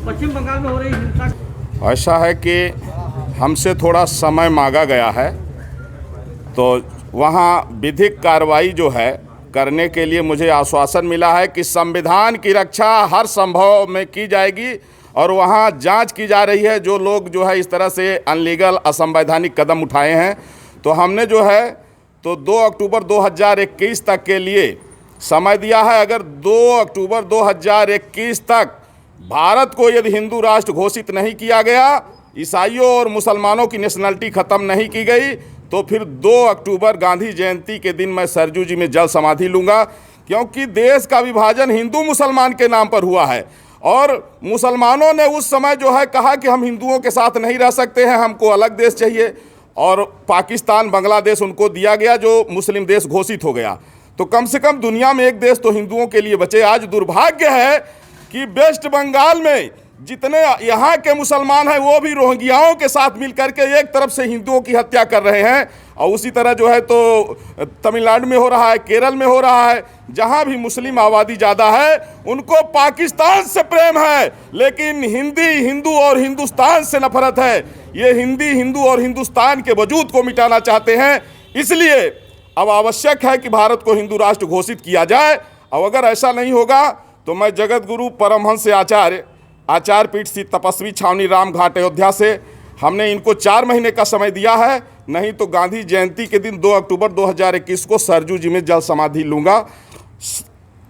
पश्चिम बंगाल में हो रही हिंसा, ऐसा है कि हमसे थोड़ा समय मांगा गया है, तो वहाँ विधिक कार्रवाई जो है करने के लिए मुझे आश्वासन मिला है कि संविधान की रक्षा हर संभव में की जाएगी और वहाँ जांच की जा रही है। जो लोग जो है इस तरह से अनलीगल असंवैधानिक कदम उठाए हैं, तो हमने जो है तो 2 अक्टूबर 2021 तक के लिए समय दिया है। अगर 2 अक्टूबर 2021 तक भारत को यदि हिंदू राष्ट्र घोषित नहीं किया गया, ईसाइयों और मुसलमानों की नेशनलिटी ख़त्म नहीं की गई, तो फिर 2 अक्टूबर गांधी जयंती के दिन मैं सरजू जी में जल समाधि लूँगा। क्योंकि देश का विभाजन हिंदू मुसलमान के नाम पर हुआ है और मुसलमानों ने उस समय जो है कहा कि हम हिंदुओं के साथ नहीं रह सकते हैं, हमको अलग देश चाहिए, और पाकिस्तान बांग्लादेश उनको दिया गया जो मुस्लिम देश घोषित हो गया। तो कम से कम दुनिया में एक देश तो हिंदुओं के लिए बचे। आज दुर्भाग्य है कि वेस्ट बंगाल में जितने यहाँ के मुसलमान हैं वो भी रोहिंग्याओं के साथ मिलकर के एक तरफ से हिंदुओं की हत्या कर रहे हैं, और उसी तरह जो है तो तमिलनाडु में हो रहा है, केरल में हो रहा है। जहाँ भी मुस्लिम आबादी ज़्यादा है उनको पाकिस्तान से प्रेम है, लेकिन हिंदू और हिंदुस्तान से नफरत है। ये हिंदू और हिंदुस्तान के वजूद को मिटाना चाहते हैं। इसलिए अब आवश्यक है कि भारत को हिंदू राष्ट्र घोषित किया जाए, और अगर ऐसा नहीं होगा तो मैं जगत गुरु परमहंस आचार्य पीठ श्री तपस्वी छावनी राम घाट अयोध्या से हमने इनको 4 महीने का समय दिया है, नहीं तो गांधी जयंती के दिन 2 अक्टूबर 2021 को सरजू जी में जल समाधि लूँगा।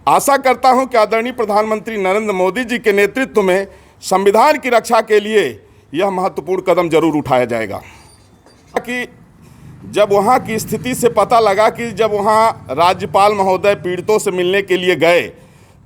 आशा करता हूं कि आदरणीय प्रधानमंत्री नरेंद्र मोदी जी के नेतृत्व में संविधान की रक्षा के लिए यह महत्वपूर्ण कदम जरूर उठाया जाएगा। कि जब वहाँ की स्थिति से पता लगा कि जब वहाँ राज्यपाल महोदय पीड़ितों से मिलने के लिए गए,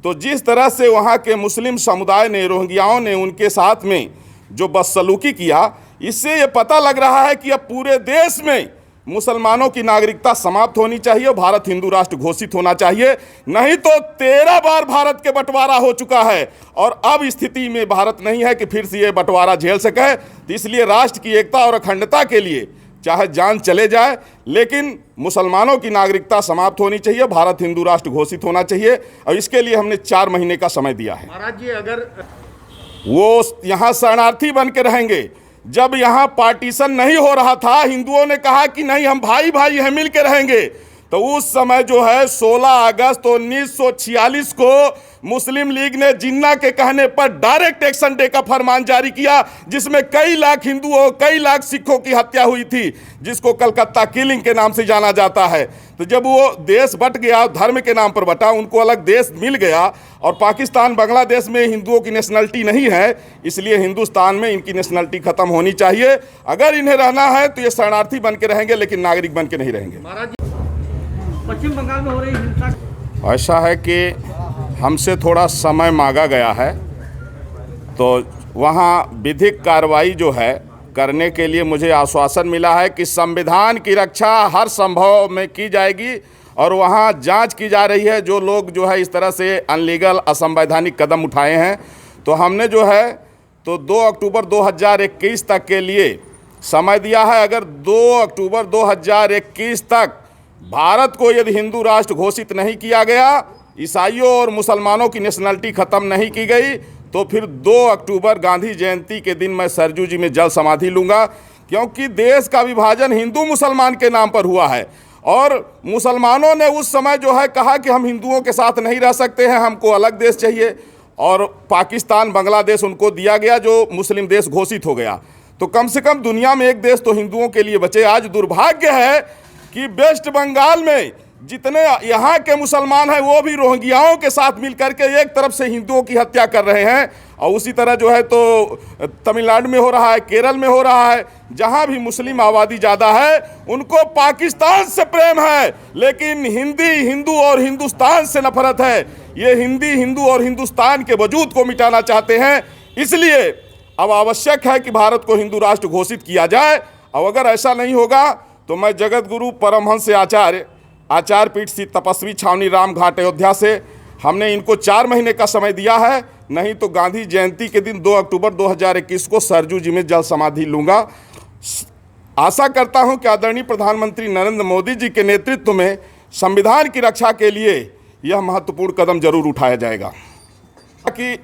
तो जिस तरह से वहाँ के मुस्लिम समुदाय ने, रोहिंग्याओं ने उनके साथ में जो बदसलूकी किया, इससे ये पता लग रहा है कि अब पूरे देश में मुसलमानों की नागरिकता समाप्त होनी चाहिए और भारत हिंदू राष्ट्र घोषित होना चाहिए। नहीं तो 13 बार भारत के बंटवारा हो चुका है और अब स्थिति में भारत नहीं है कि फिर से ये बंटवारा झेल सके। तो इसलिए राष्ट्र की एकता और अखंडता के लिए चाहे जान चले जाए, लेकिन मुसलमानों की नागरिकता समाप्त होनी चाहिए, भारत हिंदू राष्ट्र घोषित होना चाहिए, और इसके लिए हमने 4 महीने का समय दिया है। महाराज जी, अगर वो यहाँ शरणार्थी बन के रहेंगे, जब यहाँ पार्टीशन नहीं हो रहा था, हिंदुओं ने कहा कि नहीं हम भाई भाई हैं, मिल के रहेंगे, तो उस समय जो है 16 अगस्त 1946 को मुस्लिम लीग ने जिन्ना के कहने पर डायरेक्ट एक्शन डे का फरमान जारी किया, जिसमें कई लाख हिंदुओं, कई लाख सिखों की हत्या हुई थी, जिसको कलकत्ता किलिंग के नाम से जाना जाता है। तो जब वो देश बट गया, धर्म के नाम पर बटा, उनको अलग देश मिल गया, और पाकिस्तान बांग्लादेश में हिंदुओं की नेशनलिटी नहीं है, इसलिए हिंदुस्तान में इनकी नेशनलिटी खत्म होनी चाहिए। अगर इन्हें रहना है तो ये शरणार्थी बन के रहेंगे, लेकिन नागरिक बन के नहीं रहेंगे। महाराज जी, पश्चिम बंगाल में हो रही हिंसा, ऐसा है कि हमसे थोड़ा समय मांगा गया है, तो वहाँ विधिक कार्रवाई जो है करने के लिए मुझे आश्वासन मिला है कि संविधान की रक्षा हर संभव में की जाएगी और वहाँ जांच की जा रही है। जो लोग जो है इस तरह से अनलीगल असंवैधानिक कदम उठाए हैं, तो हमने जो है तो 2 अक्टूबर 2021 तक के लिए समय दिया है। अगर 2 अक्टूबर 2021 तक भारत को यदि हिंदू राष्ट्र घोषित नहीं किया गया, ईसाइयों और मुसलमानों की नेशनलिटी ख़त्म नहीं की गई, तो फिर 2 अक्टूबर गांधी जयंती के दिन मैं सरजू जी में जल समाधि लूँगा। क्योंकि देश का विभाजन हिंदू मुसलमान के नाम पर हुआ है और मुसलमानों ने उस समय जो है कहा कि हम हिंदुओं के साथ नहीं रह सकते हैं, हमको अलग देश चाहिए, और पाकिस्तान बांग्लादेश उनको दिया गया जो मुस्लिम देश घोषित हो गया। तो कम से कम दुनिया में एक देश तो हिंदुओं के लिए बचे। आज दुर्भाग्य है कि वेस्ट बंगाल में जितने यहाँ के मुसलमान हैं वो भी रोहिंग्याओं के साथ मिलकर के एक तरफ से हिंदुओं की हत्या कर रहे हैं, और उसी तरह जो है तो तमिलनाडु में हो रहा है, केरल में हो रहा है। जहाँ भी मुस्लिम आबादी ज़्यादा है उनको पाकिस्तान से प्रेम है, लेकिन हिंदू और हिंदुस्तान से नफरत है। ये हिंदू और हिंदुस्तान के वजूद को मिटाना चाहते हैं। इसलिए अब आवश्यक है कि भारत को हिंदू राष्ट्र घोषित किया जाए, और अगर ऐसा नहीं होगा तो मैं जगत गुरु परमहंस आचार्य पीठ श्री तपस्वी छावनी राम घाट अयोध्या से हमने इनको 4 महीने का समय दिया है, नहीं तो गांधी जयंती के दिन 2 अक्टूबर 2021 को सरजू जी में जल समाधि लूँगा। आशा करता हूं कि आदरणीय प्रधानमंत्री नरेंद्र मोदी जी के नेतृत्व में संविधान की रक्षा के लिए यह महत्वपूर्ण कदम जरूर उठाया जाएगा। कि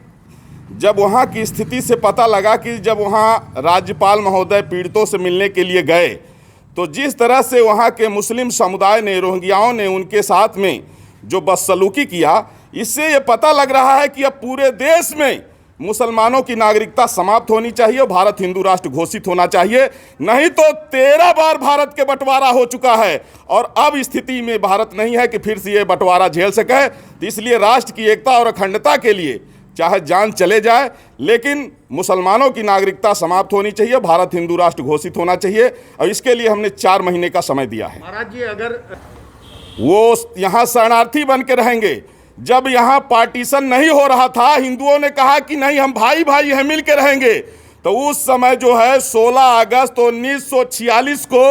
जब वहाँ की स्थिति से पता लगा कि जब वहाँ राज्यपाल महोदय पीड़ितों से मिलने के लिए गए तो जिस तरह से वहाँ के मुस्लिम समुदाय ने, रोहिंग्याओं ने उनके साथ में जो बदसलूकी किया, इससे ये पता लग रहा है कि अब पूरे देश में मुसलमानों की नागरिकता समाप्त होनी चाहिए, भारत हिंदू राष्ट्र घोषित होना चाहिए। नहीं तो 13 बार भारत के बंटवारा हो चुका है और अब स्थिति में भारत नहीं है कि फिर से ये बंटवारा झेल सके। तो इसलिए राष्ट्र की एकता और अखंडता के लिए चाहे जान चले जाए, लेकिन मुसलमानों की नागरिकता समाप्त होनी चाहिए, भारत हिंदू राष्ट्र घोषित होना चाहिए। और इसके लिए हमने 4 महीने का समय दिया है। महाराज जी, अगर वो यहाँ शरणार्थी बन के रहेंगे। जब यहाँ पार्टीशन नहीं हो रहा था, हिंदुओं ने कहा कि नहीं, हम भाई भाई हैं, मिल के रहेंगे। तो उस समय जो है 16 अगस्त 1946 को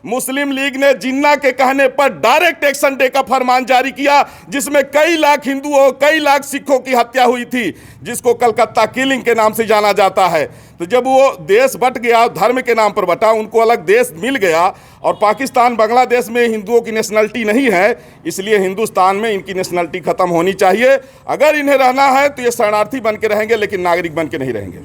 मुस्लिम लीग ने जिन्ना के कहने पर डायरेक्ट एक्शन डे का फरमान जारी किया, जिसमें कई लाख हिंदुओं, कई लाख सिखों की हत्या हुई थी, जिसको कलकत्ता किलिंग के नाम से जाना जाता है। तो जब वो देश बट गया, धर्म के नाम पर बटा, उनको अलग देश मिल गया और पाकिस्तान, बांग्लादेश में हिंदुओं की नेशनलिटी नहीं है, इसलिए हिंदुस्तान में इनकी नेशनलिटी खत्म होनी चाहिए। अगर इन्हें रहना है तो ये शरणार्थी बन के रहेंगे, लेकिन नागरिक बन के नहीं रहेंगे।